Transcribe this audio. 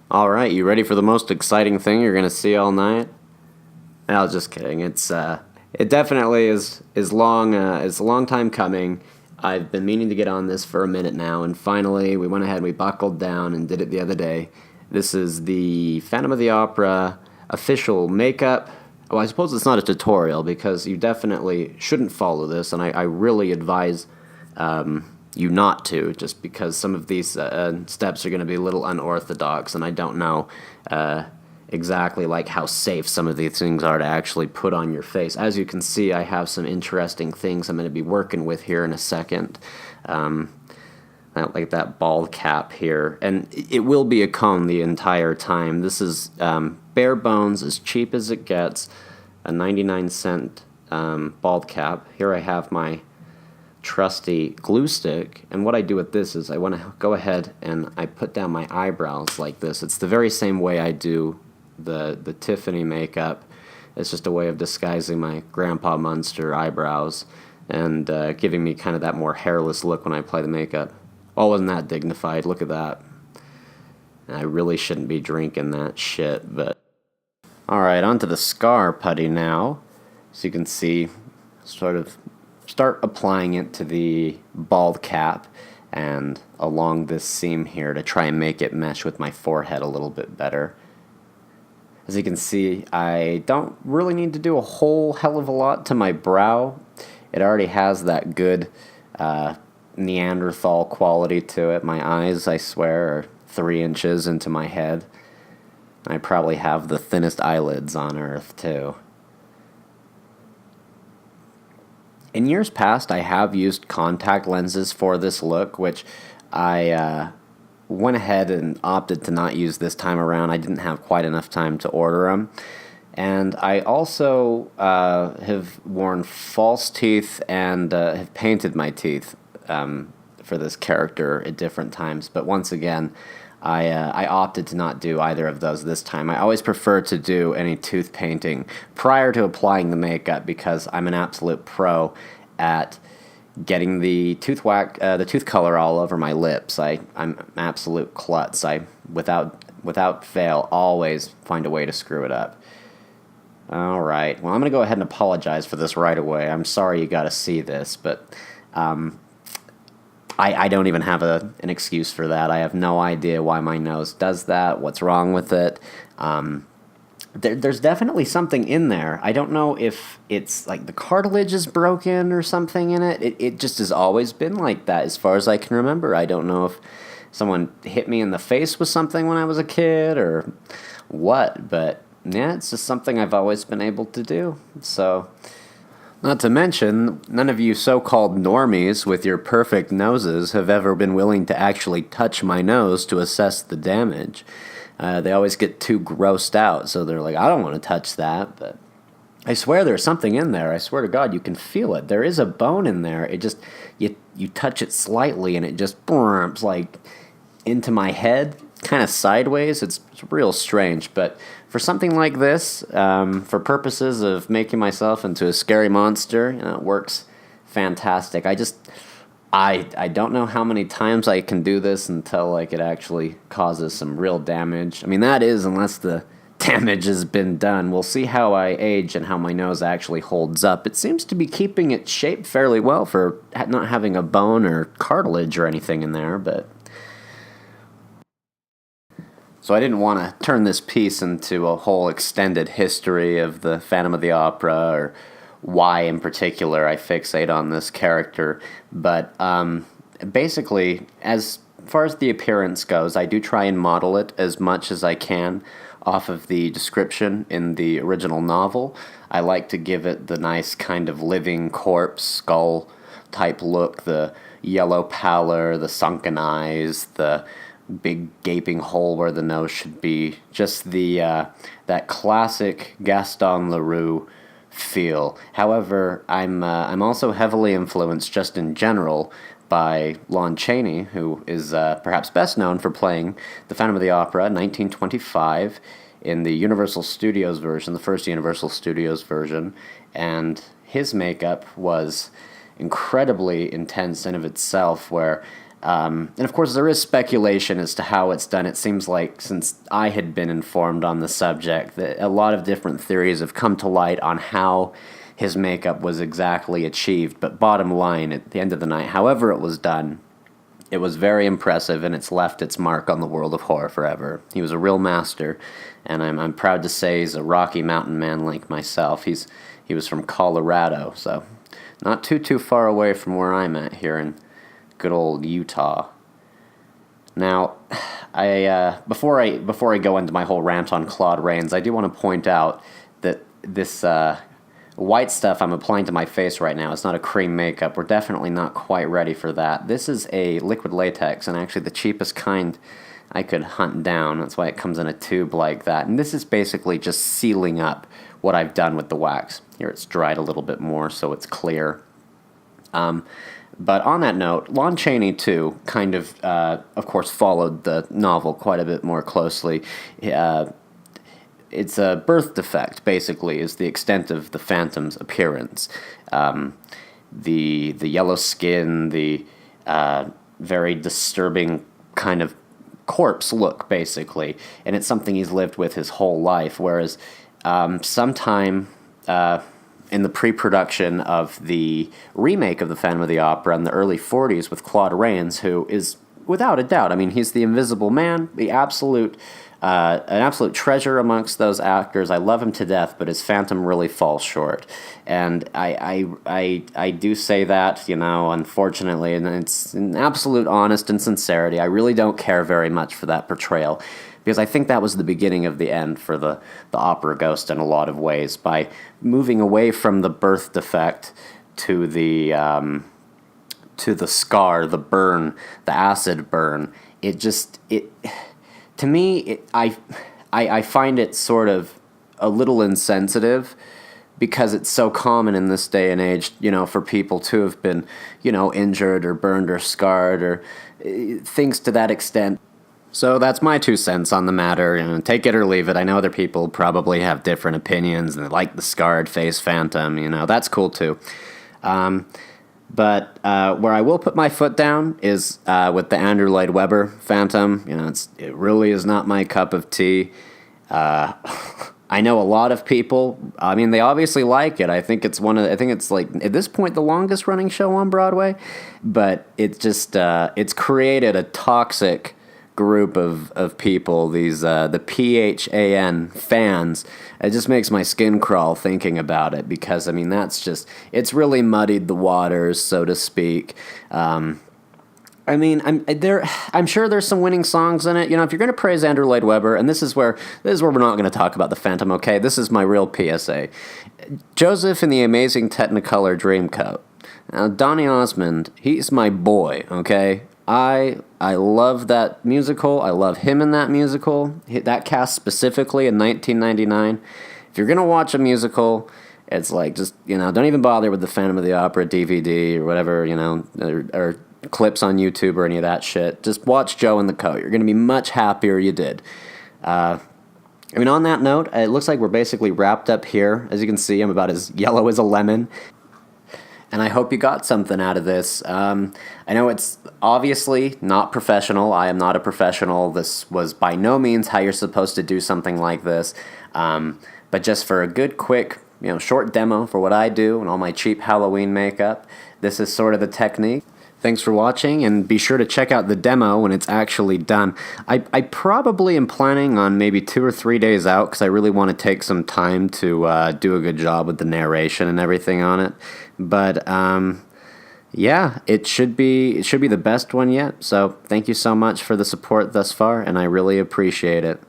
All right, you ready for the most exciting thing you're gonna see all night? No, I was just kidding. It definitely is long. It's a long time coming. I've been meaning to get on this for a minute now, and finally we went ahead and we buckled down and did it the other day. This is the Phantom of the Opera official makeup. Well, I suppose it's not a tutorial because you definitely shouldn't follow this, and I really advise you not to, just because some of these steps are going to be a little unorthodox, and I don't know exactly like how safe some of these things are to actually put on your face. As you can see, I have some interesting things I'm going to be working with here in a second. Like that bald cap here, and it will be a cone the entire time. This is bare bones, as cheap as it gets, a 99-cent bald cap. Here I have my trusty glue stick, and what I do with this is I want to go ahead and I put down my eyebrows like this. It's the very same way I do the Tiffany makeup. It's just a way of disguising my Grandpa Munster eyebrows and giving me kind of that more hairless look when I apply the makeup. Oh, wasn't that dignified? Look at that. I really shouldn't be drinking that shit, but... Alright, onto the scar putty now. So you can see, sort of start applying it to the bald cap and along this seam here to try and make it mesh with my forehead a little bit better. As you can see, I don't really need to do a whole hell of a lot to my brow. It already has that good Neanderthal quality to it. My eyes, I swear, are 3 inches into my head. I probably have the thinnest eyelids on Earth, too. In years past, I have used contact lenses for this look, which I went ahead and opted to not use this time around. I didn't have quite enough time to order them. And I also have worn false teeth and have painted my teeth for this character at different times. But once again, I opted to not do either of those this time. I always prefer to do any tooth painting prior to applying the makeup because I'm an absolute pro at getting the tooth color all over my lips. I'm an absolute klutz. I without fail always find a way to screw it up. All right. Well, I'm going to go ahead and apologize for this right away. I'm sorry you got to see this, but I don't even have an excuse for that. I have no idea why my nose does that, what's wrong with it. There's definitely something in there. I don't know if it's like the cartilage is broken or something in it. It just has always been like that as far as I can remember. I don't know if someone hit me in the face with something when I was a kid or what, but yeah, it's just something I've always been able to do. So... Not to mention, none of you so-called normies with your perfect noses have ever been willing to actually touch my nose to assess the damage. They always get too grossed out, so they're like, I don't want to touch that, but I swear there's something in there. I swear to God, you can feel it. There is a bone in there. It just, you touch it slightly and it just burps like into my head, kind of sideways. It's real strange, but for something like this, for purposes of making myself into a scary monster, it works fantastic. I don't know how many times I can do this until like it actually causes some real damage. I mean, that is, unless the damage has been done. We'll see how I age and how my nose actually holds up. It seems to be keeping its shape fairly well for not having a bone or cartilage or anything in there, but... So I didn't want to turn this piece into a whole extended history of the Phantom of the Opera or why in particular I fixate on this character. But basically, as far as the appearance goes, I do try and model it as much as I can off of the description in the original novel. I like to give it the nice kind of living corpse skull type look, the yellow pallor, the sunken eyes, the big gaping hole where the nose should be. Just the that classic Gaston Leroux feel. However, I'm also heavily influenced just in general by Lon Chaney, who is perhaps best known for playing the Phantom of the Opera 1925 in the Universal Studios version, the first Universal Studios version, and his makeup was incredibly intense in of itself, where And of course, there is speculation as to how it's done. It seems like since I had been informed on the subject, that a lot of different theories have come to light on how his makeup was exactly achieved. But bottom line, at the end of the night, however it was done, it was very impressive, and it's left its mark on the world of horror forever. He was a real master, and I'm proud to say he's a Rocky Mountain man like myself. He was from Colorado, so not too far away from where I'm at here in good old Utah. Now, before I go into my whole rant on Claude Rains, I do want to point out that this white stuff I'm applying to my face right now is not a cream makeup. We're definitely not quite ready for that. This is a liquid latex, and actually the cheapest kind I could hunt down. That's why it comes in a tube like that. And this is basically just sealing up what I've done with the wax. Here it's dried a little bit more, so it's clear. But on that note, Lon Chaney, too, kind of course, followed the novel quite a bit more closely. It's a birth defect, basically, is the extent of the Phantom's appearance. The yellow skin, the very disturbing kind of corpse look, basically. And it's something he's lived with his whole life, whereas sometime in the pre-production of the remake of the Phantom of the Opera in the early 40s with Claude Rains, who is, without a doubt, I mean, he's the Invisible Man, an absolute treasure amongst those actors. I love him to death, but his Phantom really falls short. And I do say that, unfortunately, and it's an absolute honest and sincerity. I really don't care very much for that portrayal, because I think that was the beginning of the end for the opera ghost in a lot of ways. By moving away from the birth defect to the scar, the burn, the acid burn, to me, I find it sort of a little insensitive, because it's so common in this day and age, for people to have been, injured or burned or scarred or things to that extent. So that's my 2 cents on the matter. Take it or leave it. I know other people probably have different opinions and they like the scarred face Phantom. That's cool too. But where I will put my foot down is with the Andrew Lloyd Webber Phantom. It really is not my cup of tea. I know a lot of people. I mean, they obviously like it. I think it's like at this point the longest running show on Broadway. But it just it's created a toxic group of people, these the PHAN fans. It just makes my skin crawl thinking about it, because I mean it's really muddied the waters, so to speak. I mean, I'm sure there's some winning songs in it. If you're going to praise Andrew Lloyd Webber, and this is where we're not going to talk about the Phantom. Okay, this is my real PSA. Joseph in the Amazing Technicolor Dreamcoat. Now, Donny Osmond, he's my boy. Okay. I love that musical. I love him in that musical. That cast specifically in 1999. If you're going to watch a musical, it's like just, don't even bother with the Phantom of the Opera DVD or whatever, or clips on YouTube or any of that shit. Just watch Joe in the Coat. You're going to be much happier you did. I mean, on that note, it looks like we're basically wrapped up here. As you can see, I'm about as yellow as a lemon. And I hope you got something out of this. I know it's obviously not professional. I am not a professional. This was by no means how you're supposed to do something like this. But just for a good, quick, short demo for what I do and all my cheap Halloween makeup, this is sort of the technique. Thanks for watching, and be sure to check out the demo when it's actually done. I probably am planning on maybe 2 or 3 days out, because I really want to take some time to do a good job with the narration and everything on it. But yeah, it should be the best one yet. So thank you so much for the support thus far, and I really appreciate it.